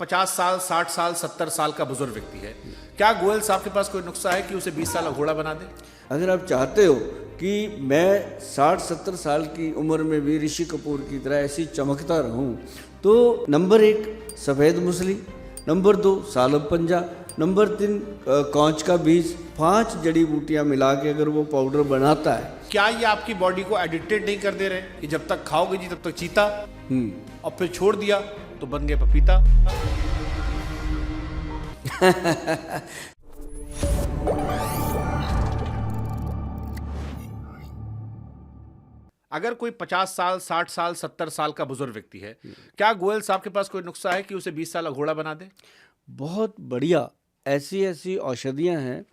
50 साल, 60 साल, 70 साल का बुजुर्ग व्यक्ति है, क्या गोयल साहब के पास कोई नुस्खा है कि उसे 20 साल का घोड़ा बना दे? अगर आप चाहते हो कि मैं 60-70 साल की उम्र में भी ऋषि कपूर की तरह ऐसी चमकता रहूं, तो नंबर 1 सफ़ेद मूसली, नंबर 2 सालब पंजा, नंबर 3 कौच का बीज, 5 जड़ी बूटियां मिला के अगर वो पाउडर बनाता है। क्या ये आपकी बॉडी को एडिक्टेड नहीं कर दे रहे कि जब तक खाओगे जी तब तक चीता और फिर छोड़ दिया तो बन गए पपीता? अगर कोई 50 साल, 60 साल, 70 साल का बुजुर्ग व्यक्ति है, क्या गोयल साहब के पास कोई नुस्खा है कि उसे 20 साल का घोड़ा बना दे? बहुत बढ़िया ऐसी ऐसी औषधियां हैं।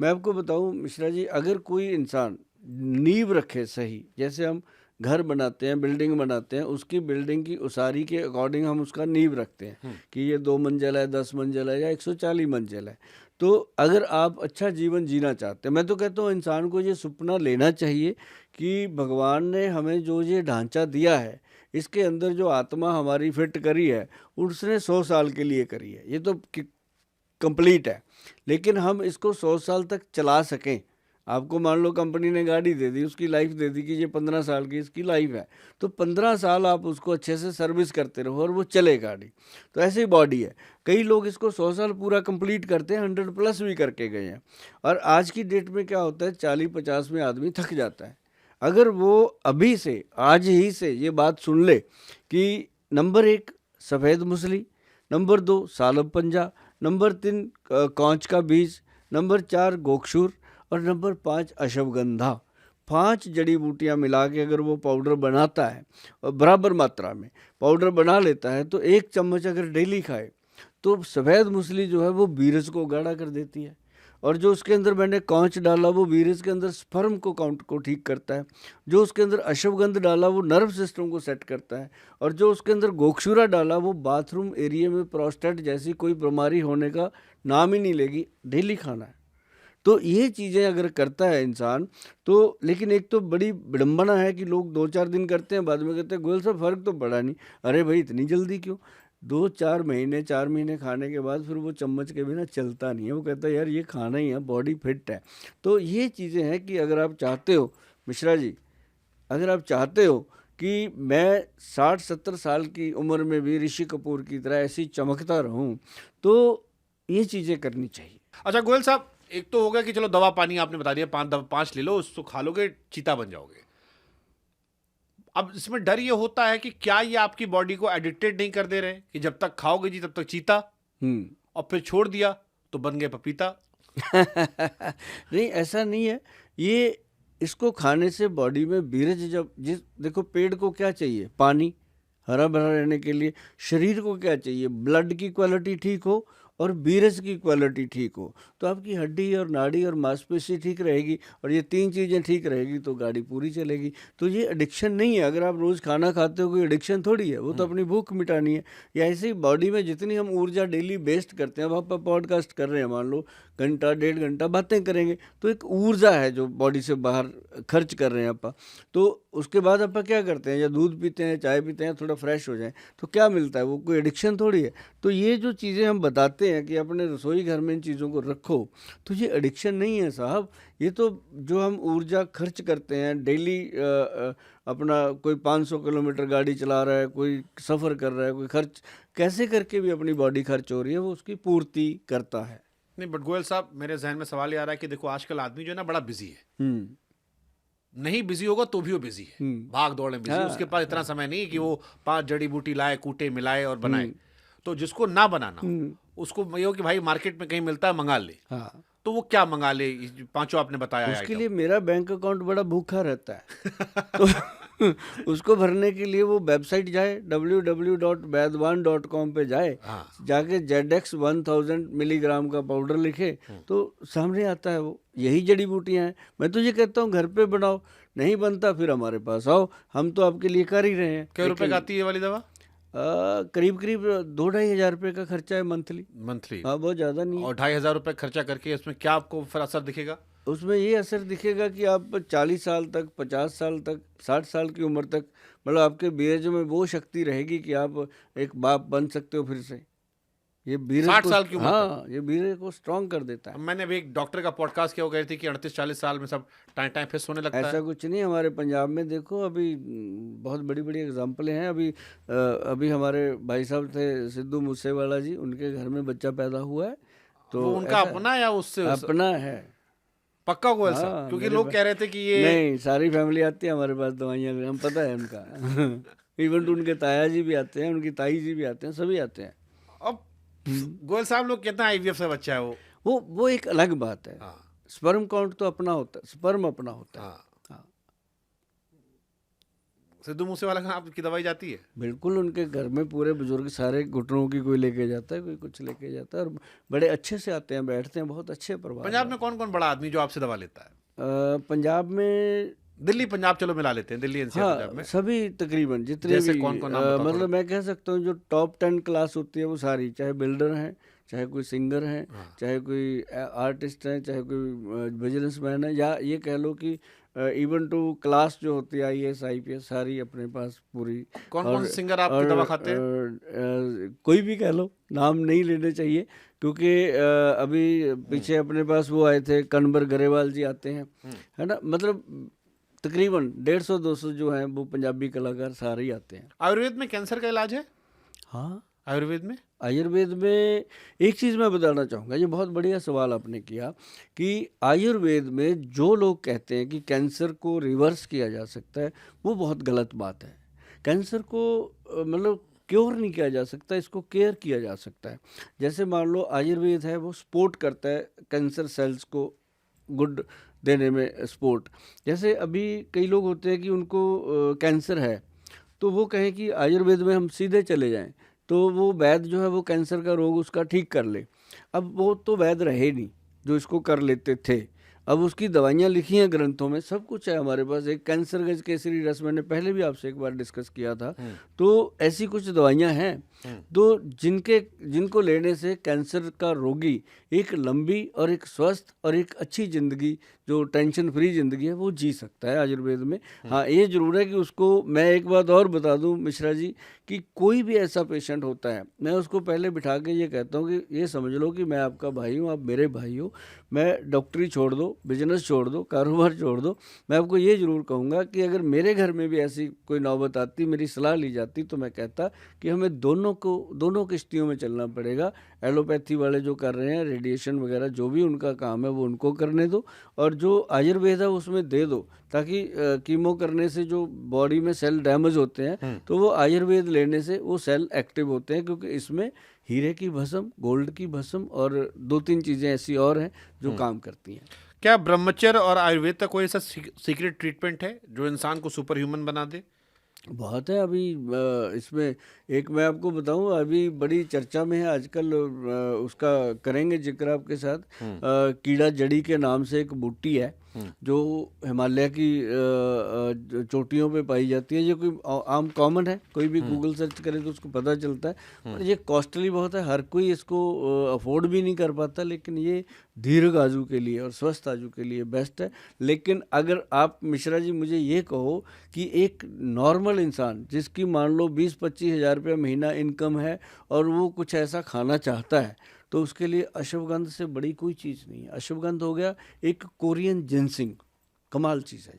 मैं आपको बताऊं मिश्रा जी, अगर कोई इंसान नींव रखे सही, जैसे हम घर बनाते हैं, बिल्डिंग बनाते हैं, उसकी बिल्डिंग की उसारी के अकॉर्डिंग हम उसका नींव रखते हैं कि ये 2 मंजिल है, 10 मंजिल है या 140 मंजिल है। तो अगर आप अच्छा जीवन जीना चाहते हैं, मैं तो कहता हूँ इंसान को ये सपना लेना चाहिए कि भगवान ने हमें जो ये ढांचा दिया है, इसके अंदर जो आत्मा हमारी फिट करी है, उसने 100 साल के लिए करी है, ये तो कंप्लीट है। लेकिन हम इसको 100 साल तक चला सकें। आपको मान लो कंपनी ने गाड़ी दे दी, उसकी लाइफ दे दी कि ये 15 साल की इसकी लाइफ है, तो 15 साल आप उसको अच्छे से सर्विस करते रहो और वो चले गाड़ी। तो ऐसी बॉडी है। कई लोग इसको 100 साल पूरा कंप्लीट करते हैं, 100+ भी करके गए हैं। और आज की डेट में क्या होता है, 40-50 में आदमी थक जाता है। अगर वो अभी से, आज ही से ये बात सुन ले कि नंबर 1 सफ़ेद मूसली, नंबर 2 सालब पंजा, नंबर 3 कौच का बीज, नंबर 4 गोक्षूर और नंबर 5 अश्वगंधा, 5 जड़ी बूटियां मिला के अगर वो पाउडर बनाता है और बराबर मात्रा में पाउडर बना लेता है, तो 1 चम्मच अगर डेली खाए तो सफ़ेद मूसली जो है वो बीरज को गाढ़ा कर देती है। और जो उसके अंदर मैंने कौच डाला वो बीरज के अंदर स्पर्म को काउंट को ठीक करता है। जो उसके अंदर अश्वगंध डाला वो नर्व सिस्टम को सेट करता है। और जो उसके अंदर गोक्षुरा डाला वो बाथरूम एरिया में प्रोस्टेट जैसी कोई बीमारी होने का नाम ही नहीं लेगी। डेली खाना है। तो ये चीज़ें अगर करता है इंसान तो, लेकिन एक तो बड़ी विडम्बना है कि लोग 2-4 दिन करते हैं, बाद में कहते हैं गोयल साहब फ़र्क तो पड़ा नहीं। अरे भाई इतनी जल्दी क्यों? 2-4 महीने 4 महीने खाने के बाद फिर वो चम्मच के बिना चलता नहीं है। वो कहता है यार ये खाना ही है, बॉडी फिट है। तो ये चीज़ें हैं कि अगर आप चाहते हो मिश्रा जी, अगर आप चाहते हो कि मैं 60-70 साल की उम्र में भी ऋषि कपूर की तरह ऐसी चमकता रहूं, तो ये चीज़ें करनी चाहिए। अच्छा गोयल साहब, एक तो हो गया कि चलो दवा पानी आपने बता दिया, 5 ले लो, उसको खा लोगे चीता बन जाओगे। अब इसमें डर ये होता है कि क्या ये आपकी बॉडी को एडिक्टेड नहीं कर दे रहे कि जब तक खाओगे जी तब तक चीता और फिर छोड़ दिया तो बन गए पपीता? नहीं, ऐसा नहीं है। ये इसको खाने से बॉडी में बीरज जब देखो पेड़ को क्या चाहिए, पानी, हरा भरा रहने के लिए। शरीर को क्या चाहिए, ब्लड की क्वालिटी ठीक हो और बीरज की क्वालिटी ठीक हो, तो आपकी हड्डी और नाड़ी और मांसपेशी ठीक रहेगी। और ये 3 चीज़ें ठीक रहेगी तो गाड़ी पूरी चलेगी। तो ये एडिक्शन नहीं है। अगर आप रोज़ खाना खाते हो कोई एडिक्शन थोड़ी है, वो तो अपनी भूख मिटानी है। या ऐसे ही बॉडी में जितनी हम ऊर्जा डेली वेस्ट करते हैं, अब आप पॉडकास्ट कर रहे हैं, मान लो घंटा 1.5 घंटा बातें करेंगे, तो एक ऊर्जा है जो बॉडी से बाहर खर्च कर रहे हैं आप। तो उसके बाद आप क्या करते हैं, या दूध पीते हैं, चाय पीते हैं, थोड़ा फ्रेश हो जाए, तो क्या मिलता है? वो कोई एडिक्शन थोड़ी है। तो ये जो चीज़ें हम बताते हैं कि अपने रसोई घर में इन चीज़ों को रखो, तो ये एडिक्शन नहीं है साहब। ये तो जो हम ऊर्जा खर्च करते हैं डेली, अपना कोई 500 किलोमीटर गाड़ी चला रहा है, कोई सफ़र कर रहा है, कोई खर्च कैसे करके भी अपनी बॉडी खर्च हो रही है, वो उसकी पूर्ति करता है। नहीं बट गोयल साहब, मेरे जहन में सवाल ये आ रहा है कि देखो आजकल आदमी जो है ना बड़ा बिजी है। नहीं बिजी होगा तो भी वो बिजी है, भाग दौड़ में बिजी है। उसके पास इतना समय नहीं कि वो 5 जड़ी बूटी लाए, कूटे, मिलाए और बनाए। तो जिसको ना बनाना उसको ये हो कि भाई मार्केट में कहीं मिलता है मंगा ले। तो वो क्या मंगा ले? 5 आपने बताया। उसके लिए मेरा बैंक अकाउंट बड़ा भूखा रहता है। तो उसको भरने के लिए वो वेबसाइट जाए, www.vaidwan.com पे जाए, जाके ZX 1000 मिलीग्राम का पाउडर लिखे तो सामने आता है। वो यही जड़ी बूटियां हैं। मैं तो ये कहता हूँ घर पे बनाओ, नहीं बनता फिर हमारे पास आओ, हम तो आपके लिए कर ही रहे हैं। क्या रुपए का आती है ये वाली दवा? करीब 2-2.5 हज़ार रुपये का खर्चा है मंथली। हाँ, बहुत ज़्यादा नहीं है। और 2,500 रुपये खर्चा करके उसमें क्या आपको फिर असर दिखेगा? उसमें ये असर दिखेगा कि आप 40 साल तक, 50 साल तक, 60 साल की उम्र तक, मतलब आपके बीरज में वो शक्ति रहेगी कि आप एक बाप बन सकते हो फिर से। ये वीर्य 60 को, साल की उम्र तक। हाँ, ये वीर्य को स्ट्रांग कर देता है। मैंने अभी एक डॉक्टर का पॉडकास्ट किया, वो कह रही थी कि 38-40 साल में सब टाइम टाइम फिर सोने लगता ऐसा है। कुछ नहीं, हमारे पंजाब में देखो अभी बहुत बड़ी बड़ी एग्जाम्पलें हैं। अभी हमारे भाई साहब थे सिद्धू मूसेवाला जी, उनके घर में बच्चा पैदा हुआ है, तो वो उनका ऐसा अपना या उससे अपना है। पक्का गोयल साहब? हाँ, क्योंकि मेरे लोग पास कह रहे थे कि ये नहीं, सारी फैमिली आती है हमारे पास दवाइयाँ लेने, हम पता है उनका इवन उनके ताया जी भी आते हैं, उनकी ताई जी भी आते हैं, सभी आते हैं। अब गोयल साहब लोग कहते हैं आईवीएफ से बच्चा है वो। वो एक अलग बात है। हाँ स्पर्म काउंट तो अपना होता है, स्पर्म अपना होता है। हाँ। हाँ, सिद्धू मूसेवाला का आपकी दवाई जाती है? बिल्कुल, उनके घर में पूरे बुजुर्ग सारे घुटनों की, कोई लेके जाता है, कोई कुछ लेके जाता है, और बड़े अच्छे से आते हैं, बैठते हैं, बहुत अच्छे प्रभाव। पंजाब में कौन कौन बड़ा आदमी जो आपसे दवा लेता है? पंजाब में, दिल्ली पंजाब चलो मिला लेते हैं, दिल्ली एनसीआर पंजाब हाँ, में सभी तकरीबन जितने जैसे भी कौन-कौन नाम बताओ मतलब थोड़ा? मैं कह सकता हूँ जो टॉप 10 क्लास होती है वो सारी, चाहे बिल्डर हैं, चाहे कोई सिंगर हैं, हाँ। चाहे कोई आर्टिस्ट हैं, चाहे कोई बिजनेसमैन है, या ये कह लो कि इवन टू क्लास जो होती है IAS IPS, सारी अपने पास पूरी। कौन-कौन सिंगर आपकी दवा खाते हैं? कोई भी कह लो, नाम नहीं लेने चाहिए, क्योंकि अभी पीछे अपने पास वो आए थे कनबर गरेवाल जी आते हैं, है ना, मतलब तकरीबन 150-200 जो हैं वो पंजाबी कलाकार सारे ही आते हैं। आयुर्वेद में कैंसर का इलाज है? हाँ, आयुर्वेद में? आयुर्वेद में एक चीज़ मैं बताना चाहूँगा, ये बहुत बढ़िया सवाल आपने किया, कि आयुर्वेद में जो लोग कहते हैं कि कैंसर को रिवर्स किया जा सकता है, वो बहुत गलत बात है। कैंसर को मतलब क्योर नहीं किया जा सकता, इसको केयर किया जा सकता है। जैसे मान लो आयुर्वेद है, वो सपोर्ट करता है कैंसर सेल्स को गुड देने में, सपोर्ट। जैसे अभी कई लोग होते हैं कि उनको कैंसर है, तो वो कहें कि आयुर्वेद में हम सीधे चले जाएं, तो वो वैद्य जो है वो कैंसर का रोग उसका ठीक कर ले। अब वो तो वैद्य रहे नहीं जो इसको कर लेते थे, अब उसकी दवाइयाँ लिखी हैं ग्रंथों में, सब कुछ है हमारे पास। एक कैंसर गज केसरी रस मैंने पहले भी आपसे एक बार डिस्कस किया था, तो ऐसी कुछ दवाइयाँ हैं तो जिनको लेने से कैंसर का रोगी एक लंबी और एक स्वस्थ और एक अच्छी ज़िंदगी, जो टेंशन फ्री ज़िंदगी है, वो जी सकता है आयुर्वेद में। हाँ, ये ज़रूर है कि उसको, मैं एक बात और बता दूं मिश्रा जी, कि कोई भी ऐसा पेशेंट होता है, मैं उसको पहले बिठा के ये कहता हूँ कि ये समझ लो कि मैं आपका भाई हूँ, आप मेरे भाई हो, मैं डॉक्टरी छोड़ दो, बिजनेस छोड़ दो, कारोबार छोड़ दो, मैं आपको ये ज़रूर कहूँगा कि अगर मेरे घर में भी ऐसी कोई नौबत आती, मेरी सलाह ली जाती, तो मैं कहता कि हमें दोनों किश्तियों में चलना पड़ेगा। एलोपैथी वाले जो कर रहे हैं, रेडिएशन वगैरह जो भी उनका काम है वो उनको करने दो, और जो आयुर्वेद है उसमें दे दो, ताकि कीमो करने से जो बॉडी में सेल डैमेज होते हैं, तो वो आयुर्वेद लेने से वो सेल एक्टिव होते हैं, क्योंकि इसमें हीरे की भस्म, गोल्ड की भस्म और 2-3 चीज़ें ऐसी और हैं जो काम करती हैं। क्या ब्रह्मचर्य और आयुर्वेद का कोई ऐसा सीक्रेट ट्रीटमेंट है जो इंसान को सुपर ह्यूमन बना दे? बहुत है। अभी इसमें एक मैं आपको बताऊं, अभी बड़ी चर्चा में है आजकल, उसका करेंगे जिक्र आपके साथ। कीड़ा जड़ी के नाम से एक बूटी है जो हिमालय की चोटियों पे पाई जाती है। ये कोई आम कॉमन है, कोई भी गूगल सर्च करे तो उसको पता चलता है, पर ये कॉस्टली बहुत है, हर कोई इसको अफोर्ड भी नहीं कर पाता, लेकिन ये दीर्घ आयु के लिए और स्वस्थ आयु के लिए बेस्ट है। लेकिन अगर आप मिश्रा जी मुझे ये कहो कि एक नॉर्मल इंसान जिसकी मान लो 20-25 हज़ार रुपया महीना इनकम है और वो कुछ ऐसा खाना चाहता है, तो उसके लिए अश्वगंध से बड़ी कोई चीज़ नहीं है। अश्वगंध हो गया एक कोरियन जिनसिंग, कमाल चीज़ है।